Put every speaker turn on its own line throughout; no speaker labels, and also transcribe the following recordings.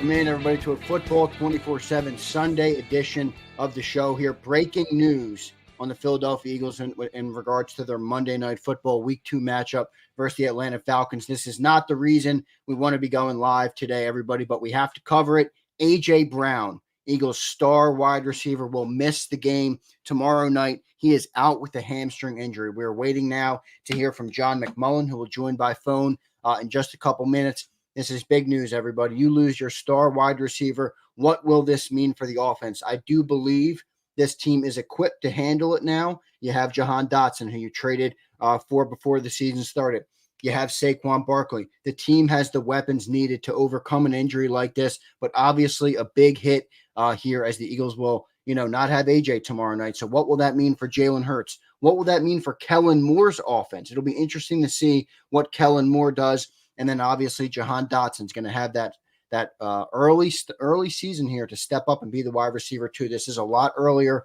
Welcome in, everybody, to a Football 24/7 Sunday edition of the show here. Breaking news on the Philadelphia Eagles in regards to their Monday Night Football Week 2 matchup versus the Atlanta Falcons. This is not the reason we want to be going live today, everybody, but we have to cover it. A.J. Brown, Eagles star wide receiver, will miss the game tomorrow night. He is out with a hamstring injury. We're waiting now to hear from John McMullen, who will join by phone in just a couple minutes. This is big news, everybody. You lose your star wide receiver. What will this mean for the offense? I do believe this team is equipped to handle it now. You have Johan Dotson, who you traded for before the season started. You have Saquon Barkley. The team has the weapons needed to overcome an injury like this, but obviously a big hit here as the Eagles will, not have AJ tomorrow night. So what will that mean for Jalen Hurts? What will that mean for Kellen Moore's offense? It'll be interesting to see what Kellen Moore does. And then obviously Jahan Dotson's going to have that early season here to step up and be the wide receiver too. This is a lot earlier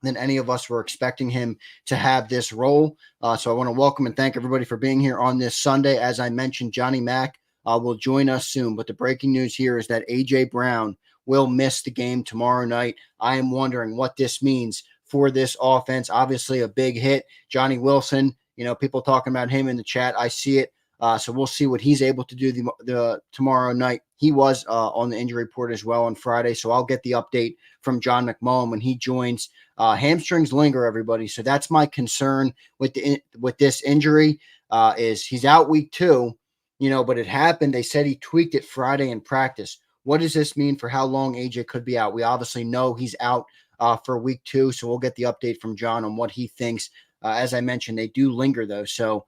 than any of us were expecting him to have this role. So I want to welcome and thank everybody for being here on this Sunday. As I mentioned, Johnny Mack will join us soon. But the breaking news here is that A.J. Brown will miss the game tomorrow night. I am wondering what this means for this offense. Obviously a big hit. Johnny Wilson, people talking about him in the chat. I see it. So we'll see what he's able to do the tomorrow night. He was on the injury report as well on Friday, so I'll get the update from John McMullen when he joins. Hamstrings linger, everybody. So that's my concern with this injury. Is he's out week 2, but it happened. They said he tweaked it Friday in practice. What does this mean for how long AJ could be out? We obviously know he's out for week 2, so we'll get the update from John on what he thinks. As I mentioned, they do linger though, so.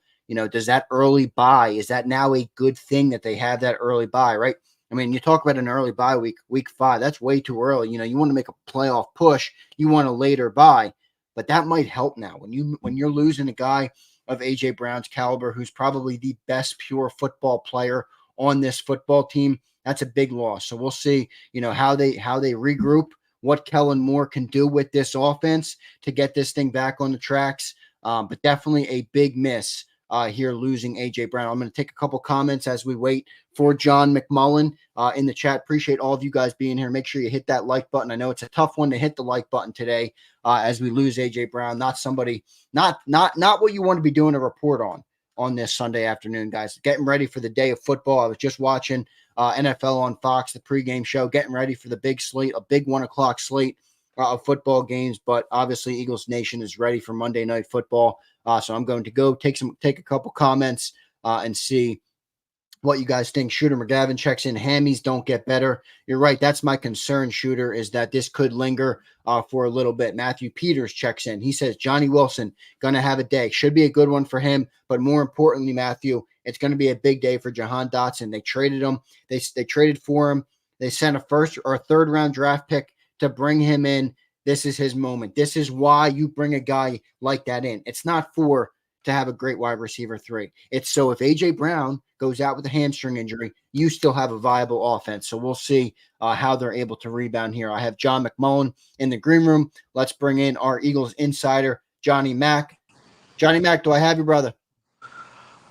Does that early bye, is that now a good thing that they have that early bye, right? I mean, you talk about an early bye week 5, that's way too early. You want to make a playoff push, you want a later bye, but that might help now. When you're losing a guy of A.J. Brown's caliber, who's probably the best pure football player on this football team, that's a big loss. So we'll see, how they regroup, what Kellen Moore can do with this offense to get this thing back on the tracks. But definitely a big miss. Here losing A.J. Brown. I'm going to take a couple comments as we wait for John McMullen in the chat. Appreciate all of you guys being here. Make sure you hit that like button. I know it's a tough one to hit the like button today as we lose A.J. Brown. Not what you want to be doing a report on this Sunday afternoon, guys. Getting ready for the day of football. I was just watching NFL on Fox, the pregame show, getting ready for the big slate, a big 1:00 slate of football games. But obviously Eagles Nation is ready for Monday Night Football. So I'm going to go take a couple comments and see what you guys think. Shooter McGavin checks in. Hammies don't get better. You're right. That's my concern, Shooter, is that this could linger for a little bit. Matthew Peters checks in. He says, Johnny Wilson, going to have a day. Should be a good one for him. But more importantly, Matthew, it's going to be a big day for Jahan Dotson. They traded him. They traded for him. They sent a first or third round draft pick to bring him in. This is his moment. This is why you bring a guy like that in. It's not to have a great wide receiver 3. It's so if A.J. Brown goes out with a hamstring injury, you still have a viable offense. So we'll see how they're able to rebound here. I have John McMullen in the green room. Let's bring in our Eagles insider, Johnny Mack. Johnny Mack, do I have you, brother?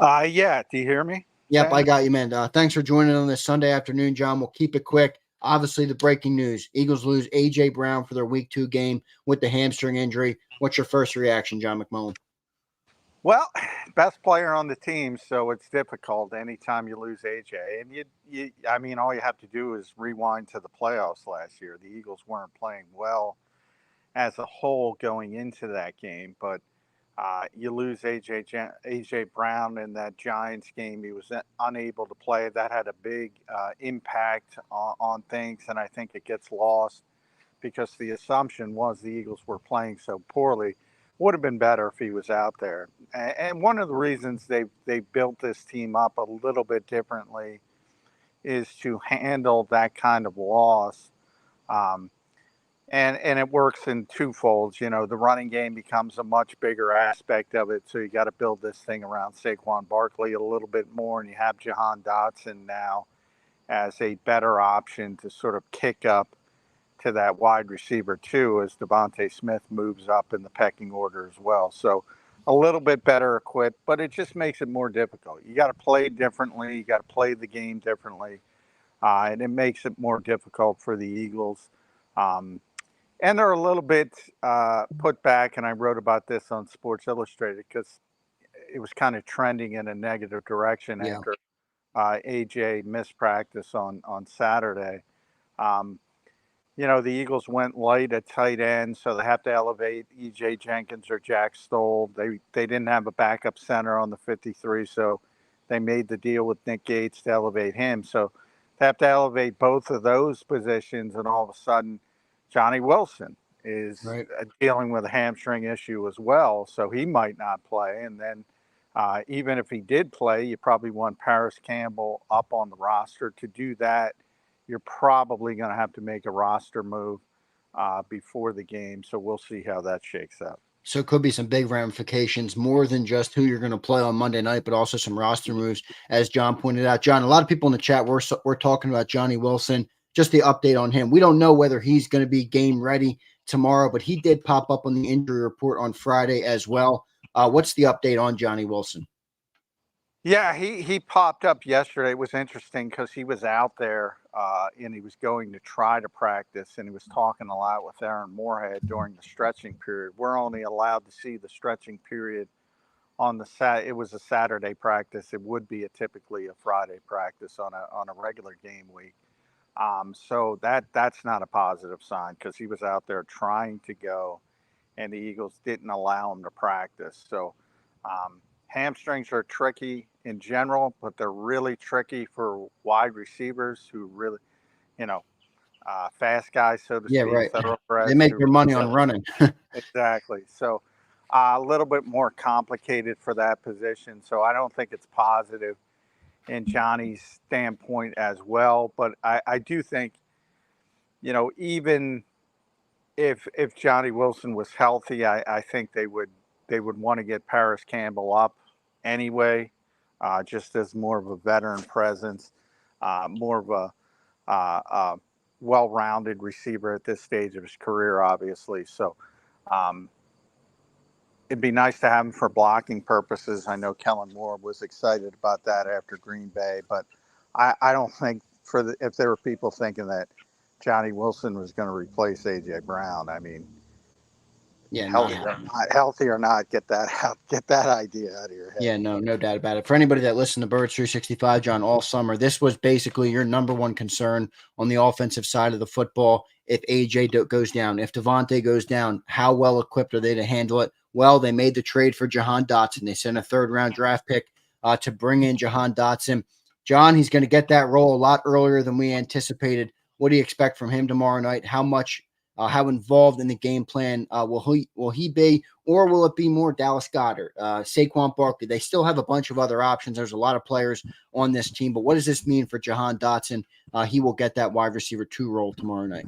Yeah. Do you hear me?
Yep, I got you, man. Thanks for joining on this Sunday afternoon, John. We'll keep it quick. Obviously, the breaking news, Eagles lose A.J. Brown for their week 2 game with the hamstring injury. What's your first reaction, John McMullen?
Well, best player on the team, so it's difficult anytime you lose A.J. And all you have to do is rewind to the playoffs last year. The Eagles weren't playing well as a whole going into that game, but you lose A.J. Brown in that Giants game. He was unable to play. That had a big impact on things, and I think it gets lost because the assumption was the Eagles were playing so poorly. Would have been better if he was out there. And one of the reasons they built this team up a little bit differently is to handle that kind of loss. And it works in twofolds. The running game becomes a much bigger aspect of it. So you got to build this thing around Saquon Barkley a little bit more. And you have Jahan Dotson now as a better option to sort of kick up to that wide receiver too, as Devontae Smith moves up in the pecking order as well. So a little bit better equipped, but it just makes it more difficult. You got to play differently. You got to play the game differently. and it makes it more difficult for the Eagles. And they're a little bit put back, and I wrote about this on Sports Illustrated because it was kind of trending in a negative direction
Yeah.
after AJ missed practice on Saturday. Um, the Eagles went light at tight end, so they have to elevate E.J. Jenkins or Jack Stoll. They didn't have a backup center on the 53, so they made the deal with Nick Gates to elevate him. So they have to elevate both of those positions, and all of a sudden, Johnny Wilson is
Right.
dealing with a hamstring issue as well, so he might not play. And then even if he did play, you probably want Paris Campbell up on the roster. To do that, you're probably going to have to make a roster move before the game. So we'll see how that shakes out.
So it could be some big ramifications, more than just who you're going to play on Monday night, but also some roster moves, as John pointed out. John, a lot of people in the chat, we're talking about Johnny Wilson, just the update on him. We don't know whether he's going to be game ready tomorrow, but he did pop up on the injury report on Friday as well. What's the update on Johnny Wilson?
Yeah, he popped up yesterday. It was interesting because he was out there and he was going to try to practice, and he was talking a lot with Aaron Moorhead during the stretching period. We're only allowed to see the stretching period on it was a Saturday practice. It would be typically a Friday practice on a regular game week. So that's not a positive sign because he was out there trying to go, and the Eagles didn't allow him to practice. So hamstrings are tricky in general, but they're really tricky for wide receivers who really, fast guys, so to
Yeah,
speak,
right. They
thoroughbreds.
make their money on running.
Exactly. So a little bit more complicated for that position. So I don't think it's positive in Johnny's standpoint as well. But I do think, even if Johnny Wilson was healthy, I think they would want to get Paris Campbell up anyway, just as more of a veteran presence, more of a well-rounded receiver at this stage of his career, obviously. So it'd be nice to have him for blocking purposes. I know Kellen Moore was excited about that after Green Bay, but I don't think if there were people thinking that Johnny Wilson was going to replace AJ Brown, I mean,
Yeah,
healthy or not, get that out, get that idea out of your head.
Yeah, no doubt about it. For anybody that listened to Birds 365, John, all summer, this was basically your number one concern on the offensive side of the football. If AJ goes down, if Devontae goes down, how well equipped are they to handle it? Well, they made the trade for Jahan Dotson. They sent a third-round draft pick to bring in Jahan Dotson. John, he's going to get that role a lot earlier than we anticipated. What do you expect from him tomorrow night? How involved in the game plan will he be, or will it be more Dallas Goedert, Saquon Barkley? They still have a bunch of other options. There's a lot of players on this team, but what does this mean for Jahan Dotson? He will get that wide receiver 2 role tomorrow night.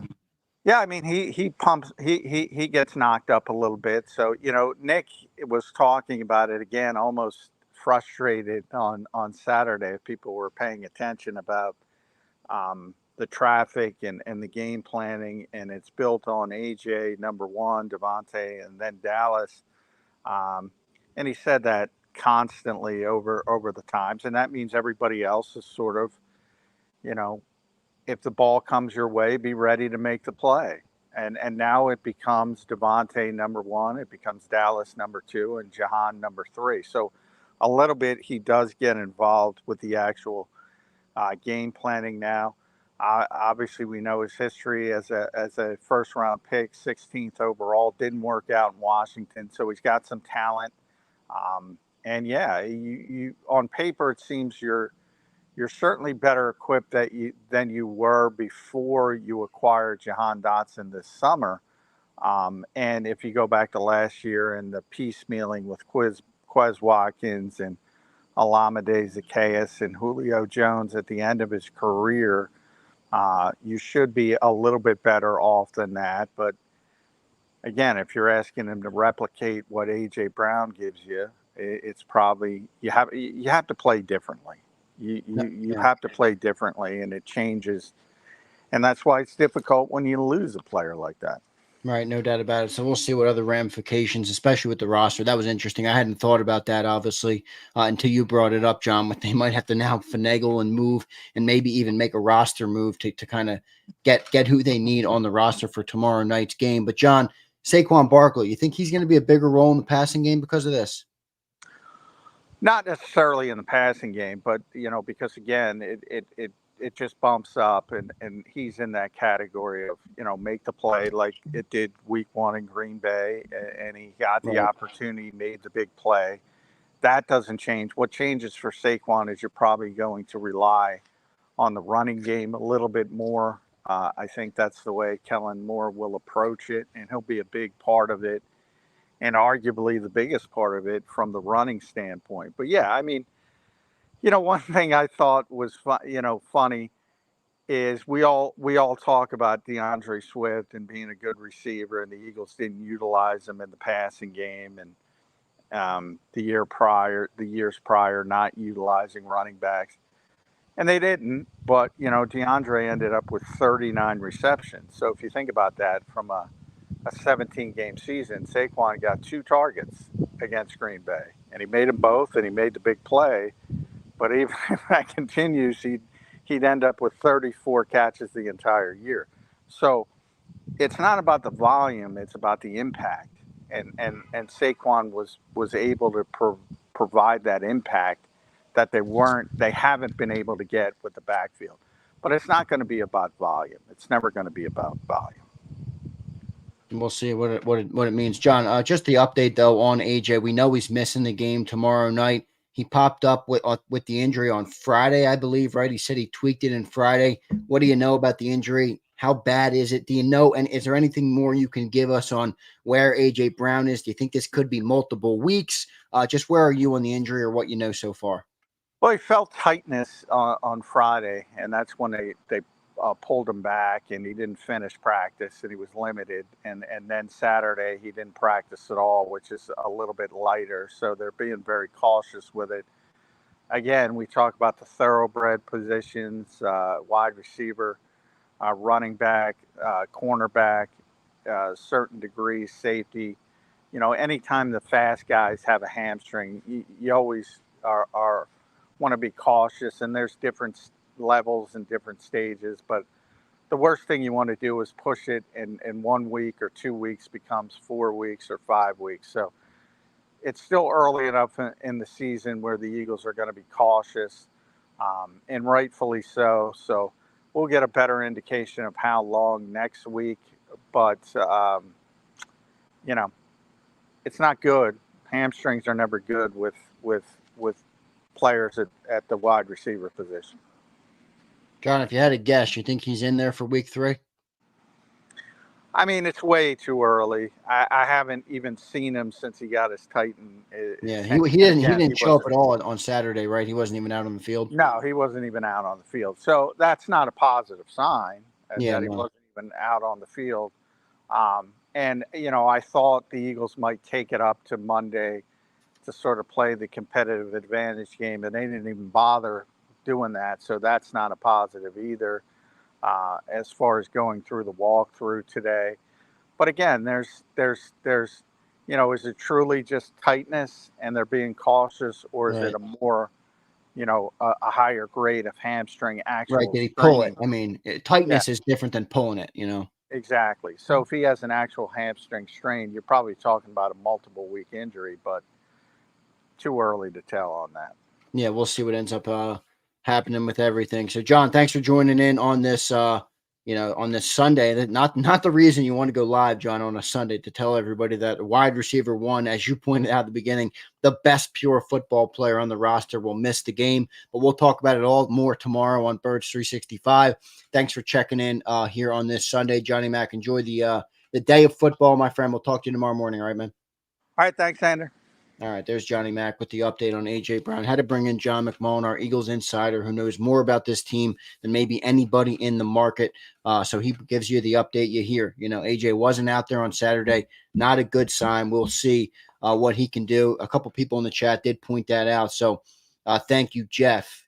Yeah, I mean he gets knocked up a little bit. So Nick was talking about it again, almost frustrated on Saturday. If people were paying attention about the traffic and the game planning, and it's built on AJ number one, Devontae, and then Dallas. And he said that constantly over the times, and that means everybody else is sort of, if the ball comes your way, be ready to make the play. And now it becomes Devontae number one, it becomes Dallas number two, and Jahan number three. So a little bit he does get involved with the actual game planning now. Obviously, we know his history as a first round pick, 16th overall, didn't work out in Washington, so he's got some talent. And yeah, you on paper it seems you're certainly better equipped than you were before you acquired Jahan Dotson this summer. And if you go back to last year and the piecemealing with Quez Watkins and Olamide Zaccheaus and Julio Jones at the end of his career, you should be a little bit better off than that. But again, if you're asking him to replicate what AJ Brown gives you, it's probably you have to play differently. You have to play differently, and it changes, and that's why it's difficult when you lose a player like that.
Right, no doubt about it. So we'll see what other ramifications, especially with the roster. That was interesting. I hadn't thought about that, obviously, until you brought it up, John. But they might have to now finagle and move, and maybe even make a roster move to kind of get who they need on the roster for tomorrow night's game. But John, Saquon Barkley, you think he's going to be a bigger role in the passing game because of this?
Not necessarily in the passing game, but because again, it just bumps up, and he's in that category of make the play like it did week one in Green Bay, and he got the
Right.
opportunity, made the big play. That doesn't change. What changes for Saquon is you're probably going to rely on the running game a little bit more. I think that's the way Kellen Moore will approach it, and he'll be a big part of it, and arguably the biggest part of it from the running standpoint. But yeah, I mean, one thing I thought was funny is we all talk about DeAndre Swift and being a good receiver, and the Eagles didn't utilize him in the passing game, and the years prior, not utilizing running backs, and they didn't. But DeAndre ended up with 39 receptions. So if you think about that, from a 17 game season, Saquon got 2 targets against Green Bay, and he made them both, and he made the big play. But even if that continues, he'd end up with 34 catches the entire year. So it's not about the volume; it's about the impact. And Saquon was able to provide that impact that they haven't been able to get with the backfield. But it's not going to be about volume. It's never going to be about volume.
And we'll see what it means, John. Just the update though on AJ. We know he's missing the game tomorrow night. He popped up with the injury on Friday, I believe. Right? He said he tweaked it on Friday. What do you know about the injury? How bad is it? Do you know? And is there anything more you can give us on where AJ Brown is? Do you think this could be multiple weeks? Just where are you on the injury, or what you know so far?
Well, he felt tightness on Friday, and that's when they pulled him back, and he didn't finish practice, and he was limited. And then Saturday he didn't practice at all, which is a little bit lighter. So they're being very cautious with it. Again, we talk about the thoroughbred positions: wide receiver, running back, cornerback, certain degrees safety. Anytime the fast guys have a hamstring, you always are want to be cautious, and there's different levels and different stages. But the worst thing you want to do is push it, and 1 week or 2 weeks becomes 4 weeks or 5 weeks. So it's still early enough in the season where the Eagles are going to be cautious, and rightfully so. So we'll get a better indication of how long next week. But you know, it's not good. Hamstrings are never good with players at the wide receiver position.
John, if you had a guess, you think he's in there for week 3?
I mean, it's way too early. I haven't even seen him since he got his Titan.
Yeah,
And
he didn't
again,
show up at all on Saturday, right? He wasn't even out on the field.
No, he wasn't even out on the field. So that's not a positive sign
Yeah,
that he
no.
wasn't even out on the field. And I thought the Eagles might take it up to Monday to sort of play the competitive advantage game, and they didn't even bother doing that. So that's not a positive either, as far as going through the walkthrough today. But again, is it truly just tightness and they're being cautious, or is it
Right.
a more, a higher grade of hamstring
Right.
actual
Did he pull it?
straining?
I mean,
Yeah,
tightness is different than pulling it.
exactly. So if he has an actual hamstring strain, you're probably talking about a multiple week injury, but too early to tell on that.
Yeah, we'll see what ends up happening with everything. So, John, thanks for joining in on this. On this Sunday. That not the reason you want to go live, John, on a Sunday, to tell everybody that wide receiver one, as you pointed out at the beginning, the best pure football player on the roster will miss the game. But we'll talk about it all more tomorrow on Birds 365. Thanks for checking in here on this Sunday, Johnny Mac. Enjoy the day of football, my friend. We'll talk to you tomorrow morning. All right, man.
All right, thanks, Sander.
All right, there's Johnny Mac with the update on A.J. Brown. Had to bring in John McMullen, our Eagles insider, who knows more about this team than maybe anybody in the market. So he gives you the update you hear. A.J. wasn't out there on Saturday. Not a good sign. We'll see what he can do. A couple people in the chat did point that out. So thank you, Jeff,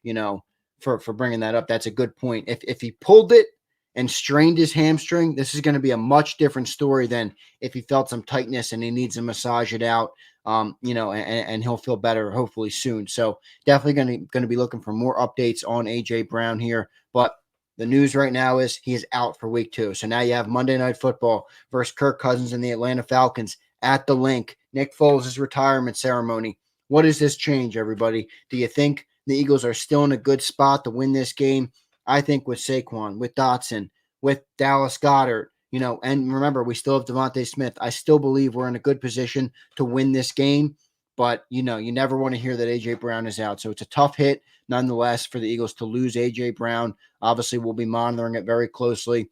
for bringing that up. That's a good point. If he pulled it and strained his hamstring, this is going to be a much different story than if he felt some tightness and he needs to massage it out, and he'll feel better hopefully soon. So definitely going to be looking for more updates on A.J. Brown here. But the news right now is he is out for week 2. So now you have Monday Night Football versus Kirk Cousins and the Atlanta Falcons at the Link. Nick Foles' retirement ceremony. What does this change, everybody? Do you think the Eagles are still in a good spot to win this game? I think with Saquon, with Dotson, with Dallas Goedert, and remember, we still have Devontae Smith. I still believe we're in a good position to win this game, but, you never want to hear that A.J. Brown is out. So it's a tough hit, nonetheless, for the Eagles to lose A.J. Brown. Obviously, we'll be monitoring it very closely.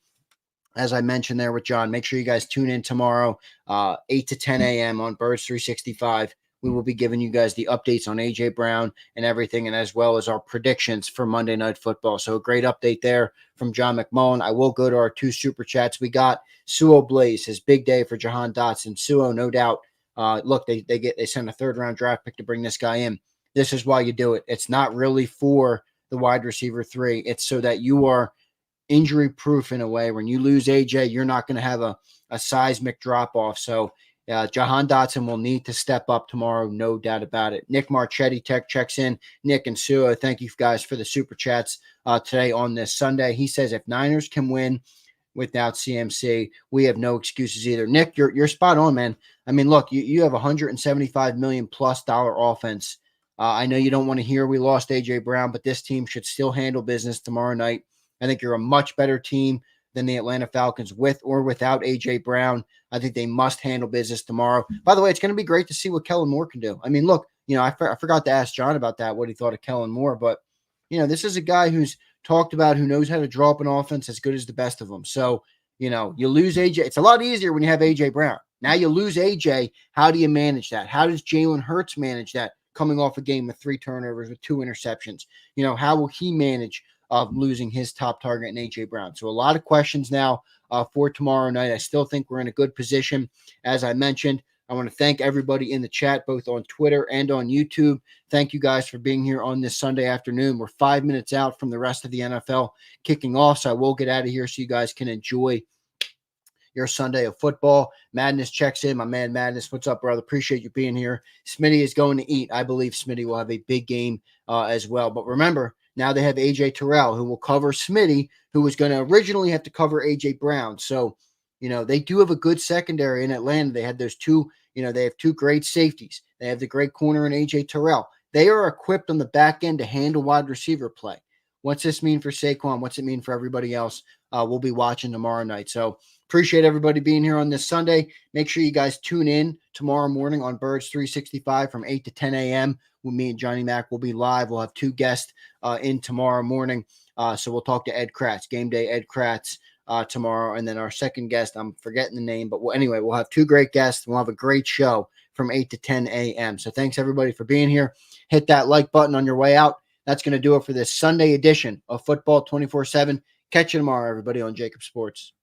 As I mentioned there with John, make sure you guys tune in tomorrow, 8 to 10 a.m. on Birds 365. We will be giving you guys the updates on A.J. Brown and everything, and as well as our predictions for Monday Night Football. So a great update there from John McMullen. I will go to our 2 super chats. We got Suo Blaze, his big day for Johan Dotson. Suo, no doubt. Look, they sent a 3rd-round draft pick to bring this guy in. This is why you do it. It's not really for the wide receiver 3. It's so that you are injury proof in a way. When you lose AJ, you're not going to have a seismic drop off. So Jahan Dotson will need to step up tomorrow, no doubt about it. Nick Marchetti checks in. Nick and Sue, thank you guys for the super chats today on this Sunday. He says if Niners can win without CMC, we have no excuses either. Nick, you're spot on, man. I mean, look, you have $175 million plus offense. I know you don't want to hear we lost AJ Brown, but this team should still handle business tomorrow night. I think you're a much better team than the Atlanta Falcons with or without A.J. Brown. I think they must handle business tomorrow. By the way, it's going to be great to see what Kellen Moore can do. I mean, look, I forgot to ask John about that, what he thought of Kellen Moore. But, this is a guy who's talked about who knows how to draw up an offense as good as the best of them. So, you lose A.J. It's a lot easier when you have A.J. Brown. Now you lose A.J. How do you manage that? How does Jalen Hurts manage that coming off a game with 3 turnovers, with 2 interceptions? How will he manage of losing his top target in A.J. Brown? So a lot of questions now for tomorrow night. I still think we're in a good position. As I mentioned, I want to thank everybody in the chat, both on Twitter and on YouTube. Thank you guys for being here on this Sunday afternoon. We're 5 minutes out from the rest of the NFL kicking off, so I will get out of here so you guys can enjoy your Sunday of football. Madness checks in. My man Madness, what's up, brother? Appreciate you being here. Smitty is going to eat. I believe Smitty will have a big game as well. But remember, now they have A.J. Terrell, who will cover Smitty, who was going to originally have to cover A.J. Brown. So, they do have a good secondary in Atlanta. They had those 2, they have 2 great safeties. They have the great corner in A.J. Terrell. They are equipped on the back end to handle wide receiver play. What's this mean for Saquon? What's it mean for everybody else? We'll be watching tomorrow night. So appreciate everybody being here on this Sunday. Make sure you guys tune in tomorrow morning on Birds 365 from 8 to 10 a.m. With me and Johnny Mac will be live. We'll have 2 guests in tomorrow morning. So we'll talk to Ed Kratz, Game Day Ed Kratz tomorrow. And then our second guest, I'm forgetting the name, but anyway, we'll have 2 great guests. We'll have a great show from 8 to 10 a.m. So thanks everybody for being here. Hit that like button on your way out. That's going to do it for this Sunday edition of Football 24/7. Catch you tomorrow, everybody, on Jacob Sports.